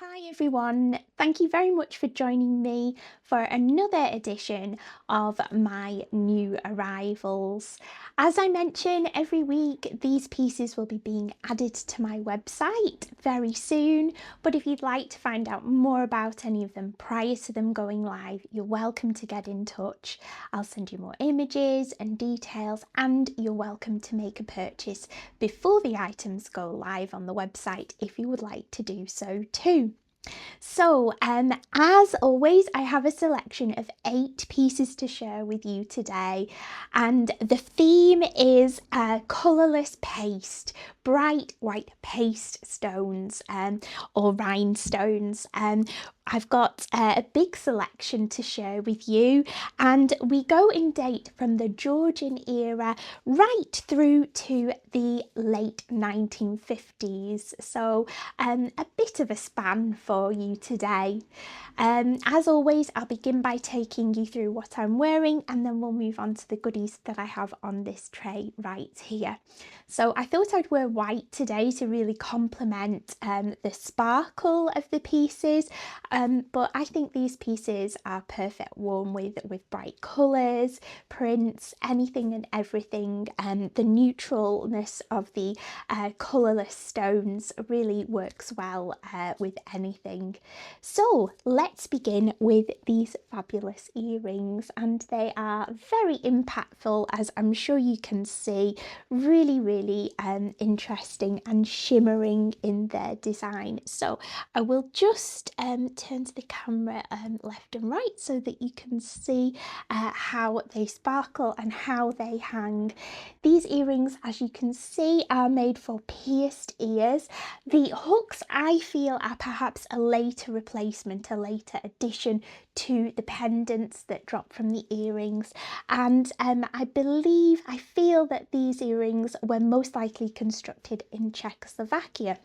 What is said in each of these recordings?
Hi everyone, thank you very much for joining me for another edition of my new arrivals. As I mention every week, these pieces will be being added to my website very soon, but if you'd like to find out more about any of them prior to them going live, you're welcome to get in touch. I'll send you more images and details, and you're welcome to make a purchase before the items go live on the website if you would like to do so too. So, as always, I have a selection of 8 pieces to share with you today, and the theme is colourless paste, bright white paste stones or rhinestones. I've got a big selection to share with you, and we go in date from the Georgian era right through to the late 1950s. So a bit of a span for you today. As always, I'll begin by taking you through what I'm wearing, and then we'll move on to the goodies that I have on this tray right here. So I thought I'd wear white today to really complement the sparkle of the pieces, but I think these pieces are perfect worn with bright colours, prints, anything and everything. The neutralness of the colourless stones really works well with anything. So let's begin with these fabulous earrings, and they are very impactful, as I'm sure you can see. Really interesting and shimmering in their design. So I will just turn to the camera left and right so that you can see how they sparkle and how they hang. These earrings, as you can see, are made for pierced ears. The hooks, I feel, are perhaps a later replacement, a later addition to the pendants that drop from the earrings, and I feel that these earrings were most likely constructed in Czechoslovakia.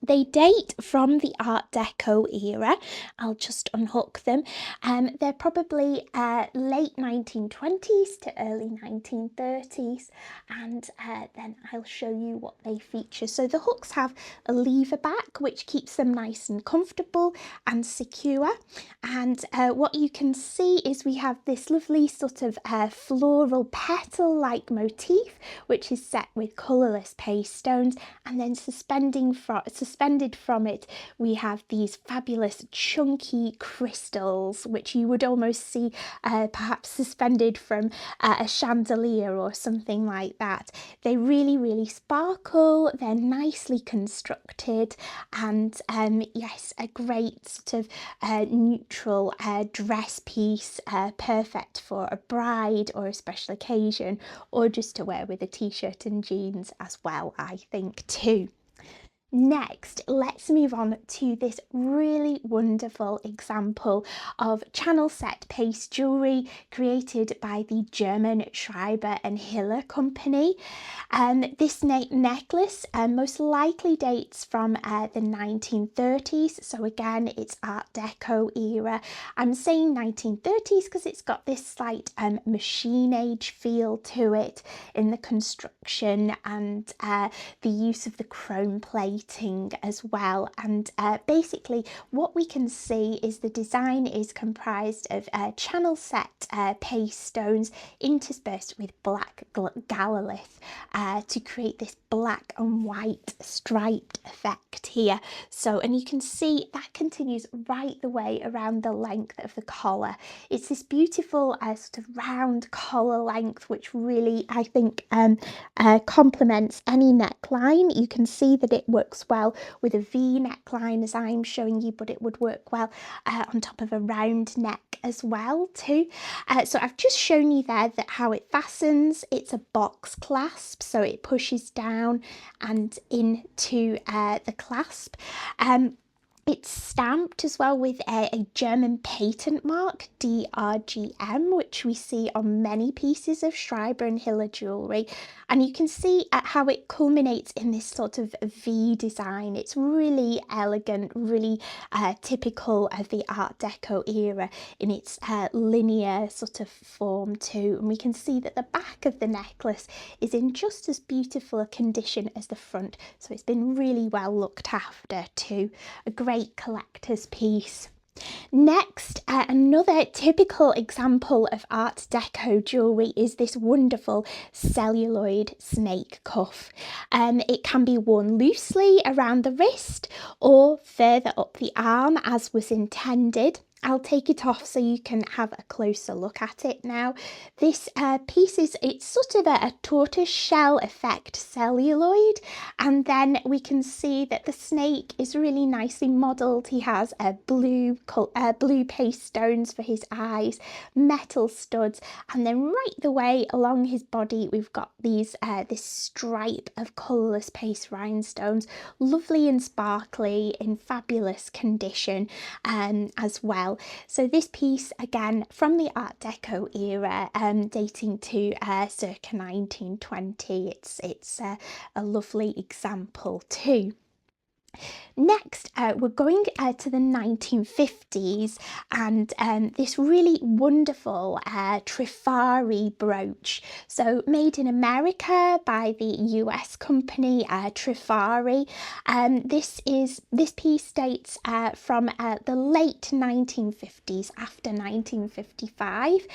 They date from the Art Deco era. I'll just unhook them. They're probably late 1920s to early 1930s, and then I'll show you what they feature. So the hooks have a lever back, which keeps them nice and comfortable and secure. And what you can see is we have this lovely sort of floral petal-like motif, which is set with colourless paste stones, and then suspended from it we have these fabulous chunky crystals, which you would almost see perhaps suspended from a chandelier or something like that. They really sparkle, they're nicely constructed, and yes, a great sort of neutral dress piece, perfect for a bride or a special occasion, or just to wear with a t-shirt and jeans as well, I think too. Next, let's move on to this really wonderful example of channel set paste jewellery created by the German Schreiber and Hiller company. This necklace most likely dates from the 1930s, so again it's Art Deco era. I'm saying 1930s because it's got this slight machine age feel to it in the construction and the use of the chrome plating as well. And basically what we can see is the design is comprised of channel set paste stones interspersed with black galalith to create this black and white striped effect here. So, and you can see that continues right the way around the length of the collar. It's this beautiful sort of round collar length, which really, I think, complements any neckline. You can see that it works well with a V neckline, as I'm showing you, but it would work well on top of a round neck as well too. So I've just shown you there that how it fastens. It's a box clasp, so it pushes down and into the clasp. It's stamped as well with a German patent mark, DRGM, which we see on many pieces of Schreiber and Hiller jewellery. And you can see how it culminates in this sort of V design. It's really elegant, really typical of the Art Deco era in its linear sort of form too. And we can see that the back of the necklace is in just as beautiful a condition as the front. So it's been really well looked after too. A great great collector's piece. Next, another typical example of Art Deco jewellery is this wonderful celluloid snake cuff. It can be worn loosely around the wrist or further up the arm as was intended. I'll take it off so you can have a closer look at it now. This piece it's sort of a tortoise shell effect celluloid, and then we can see that the snake is really nicely modelled. He has blue paste stones for his eyes, metal studs, and then right the way along his body we've got these this stripe of colourless paste rhinestones, lovely and sparkly, in fabulous condition as well. So this piece, again from the Art Deco era, dating to circa 1920, it's a lovely example too. Next, we're going to the 1950s, and this really wonderful Trifari brooch. So made in America by the US company Trifari. This piece dates from the late 1950s, after 1955,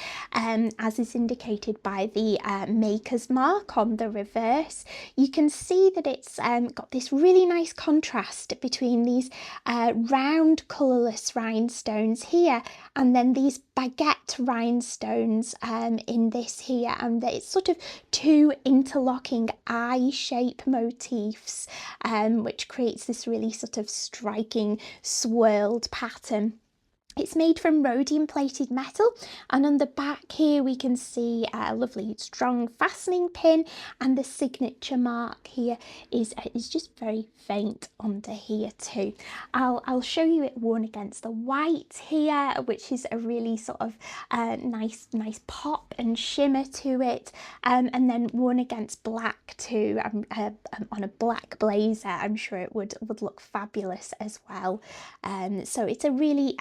as is indicated by the maker's mark on the reverse. You can see that it's got this really nice contrast between these round colourless rhinestones here and then these baguette rhinestones in this here, and it's sort of two interlocking eye shape motifs, which creates this really sort of striking swirled pattern. It's made from rhodium plated metal, and on the back here we can see a lovely strong fastening pin, and the signature mark here is just very faint under here too. I'll show you it worn against the white here, which is a really sort of nice pop and shimmer to it, and then worn against black too, on a black blazer. I'm sure it would look fabulous as well. So it's a really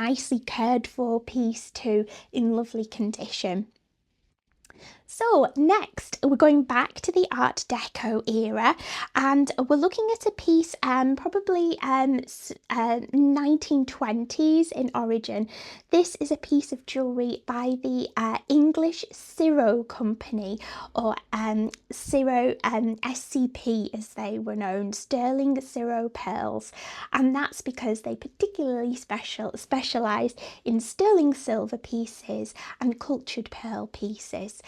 nicely cared for piece too, in lovely condition. So next we're going back to the Art Deco era, and we're looking at a piece probably 1920s in origin. This is a piece of jewellery by the English Ciro Company, or Ciro SCP as they were known, Sterling Ciro Pearls, and that's because they particularly specialised in sterling silver pieces and cultured pearl pieces.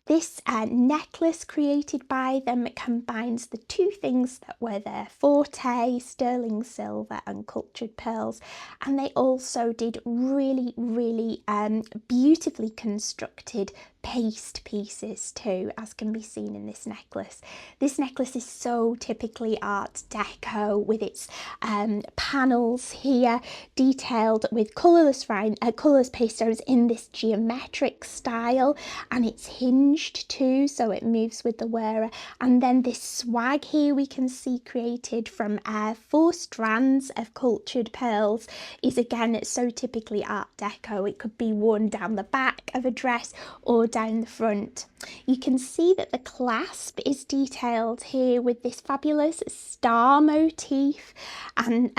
This necklace created by them combines the two things that were their forte, sterling silver and cultured pearls, and they also did really beautifully constructed paste pieces too, as can be seen in this necklace. This necklace is so typically Art Deco, with its panels here detailed with colourless paste stones in this geometric style, and it's hinged too, so it moves with the wearer. And then this swag here we can see created from 4 strands of cultured pearls is again so typically Art Deco. It could be worn down the back of a dress or down the front. You can see that the clasp is detailed here with this fabulous star motif, and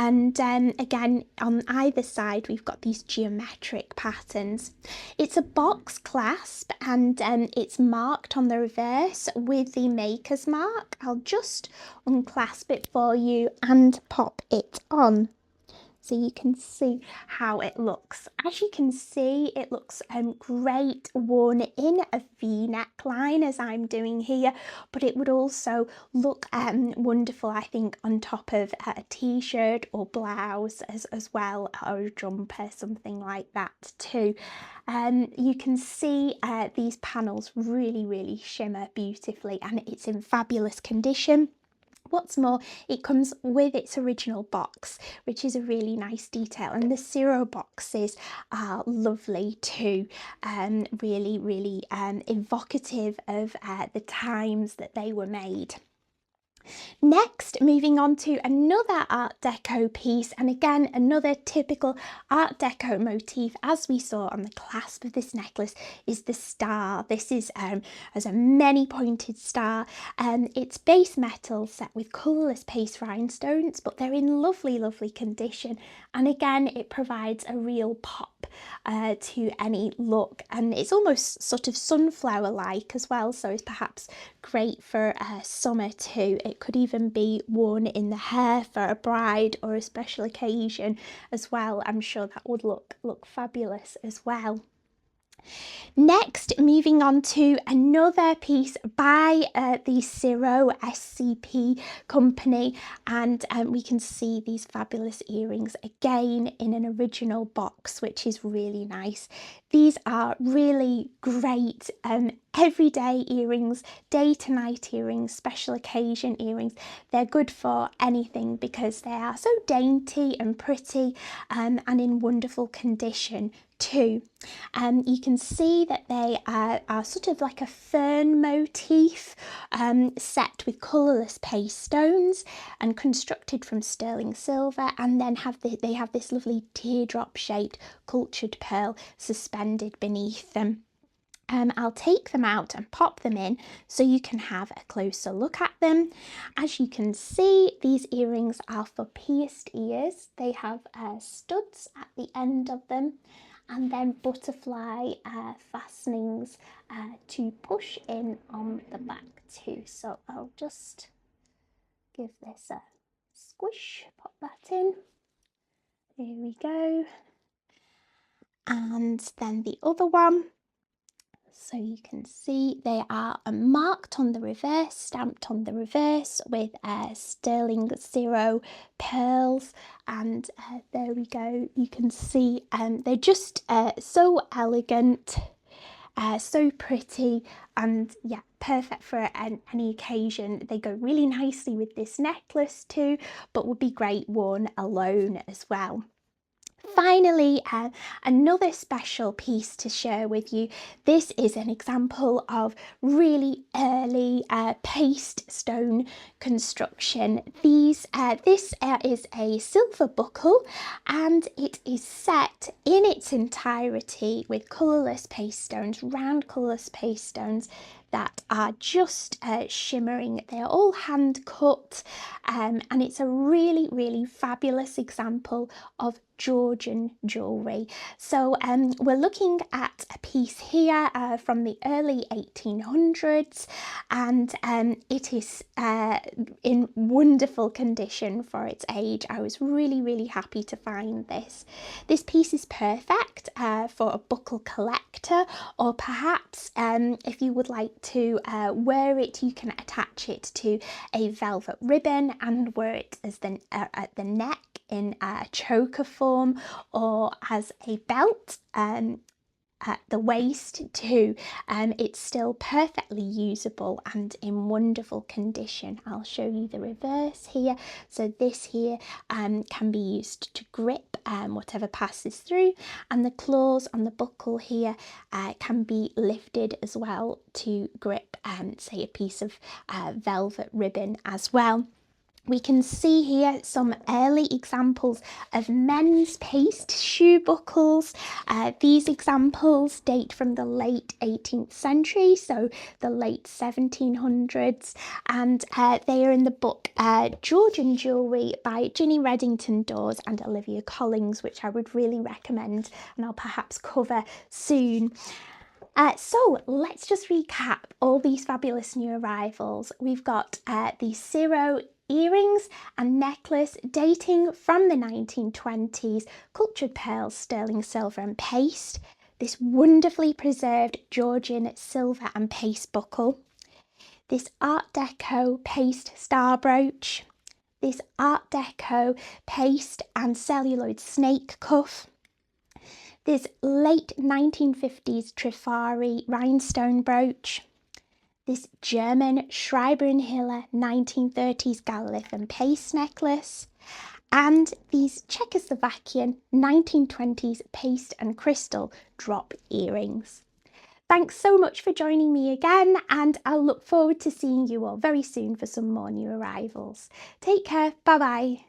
again on either side we've got these geometric patterns. It's a box clasp, and it's marked on the reverse with the maker's mark. I'll just unclasp it for you and pop it on, so you can see how it looks. As you can see, it looks great worn in a V neckline, as I'm doing here, but it would also look wonderful, I think, on top of a t-shirt or blouse as well, or a jumper, something like that too. You can see these panels really shimmer beautifully, and it's in fabulous condition. What's more, it comes with its original box, which is a really nice detail, and the Ciro boxes are lovely too, really evocative of the times that they were made. Next, moving on to another Art Deco piece, and again another typical Art Deco motif as we saw on the clasp of this necklace is the star. This is as a many pointed star. It's base metal set with colourless paste rhinestones, but they're in lovely condition, and again it provides a real pop to any look, and it's almost sort of sunflower like as well, so it's perhaps great for summer too. It could even be worn in the hair for a bride or a special occasion as well. I'm sure that would look fabulous as well. Next, moving on to another piece by the Ciro SCP company, and we can see these fabulous earrings again in an original box, which is really nice. These are really great everyday earrings, day to night earrings, special occasion earrings. They're good for anything because they are so dainty and pretty and in wonderful condition too. You can see that they are sort of like a fern motif set with colourless paste stones and constructed from sterling silver, and then they have this lovely teardrop shaped cultured pearl suspended beneath them. I'll take them out and pop them in so you can have a closer look at them. As you can see, these earrings are for pierced ears. They have studs at the end of them, and then butterfly fastenings to push in on the back too. So I'll just give this a squish, pop that in. Here we go. And then the other one. So you can see they are marked on the reverse, stamped on the reverse with sterling Ciro pearls, and there we go. You can see they're just so elegant, so pretty, and yeah, perfect for any occasion. They go really nicely with this necklace too, but would be great worn alone as well. Finally, another special piece to share with you. This is an example of really early paste stone construction. This is a silver buckle, and it is set in its entirety with colourless paste stones, round colourless paste stones that are just shimmering. They're all hand cut, and it's a really fabulous example of Georgian jewellery. So we're looking at a piece here from the early 1800s, and it is in wonderful condition for its age. I was really happy to find this. This piece is perfect for a buckle collector, or perhaps if you would like to wear it, you can attach it to a velvet ribbon and wear it as at the neck in a choker form, or as a belt at the waist too. It's still perfectly usable and in wonderful condition. I'll show you the reverse here. So this here can be used to grip whatever passes through, and the claws on the buckle here can be lifted as well to grip say a piece of velvet ribbon as well. We can see here some early examples of men's paste shoe buckles. These examples date from the late 18th century, so the late 1700s, and they are in the book Georgian Jewellery by Ginny Reddington Dawes and Olivia Collins, which I would really recommend, and I'll perhaps cover soon. So let's just recap all these fabulous new arrivals. We've got the Ciro earrings and necklace dating from the 1920s, cultured pearls, sterling silver and paste. This wonderfully preserved Georgian silver and paste buckle. This Art Deco paste star brooch. This Art Deco paste and celluloid snake cuff. This late 1950s Trifari rhinestone brooch. This German Schreiber and Hiller 1930s Galliff and paste necklace, and these Czechoslovakian 1920s paste and crystal drop earrings. Thanks so much for joining me again, and I'll look forward to seeing you all very soon for some more new arrivals. Take care. Bye bye.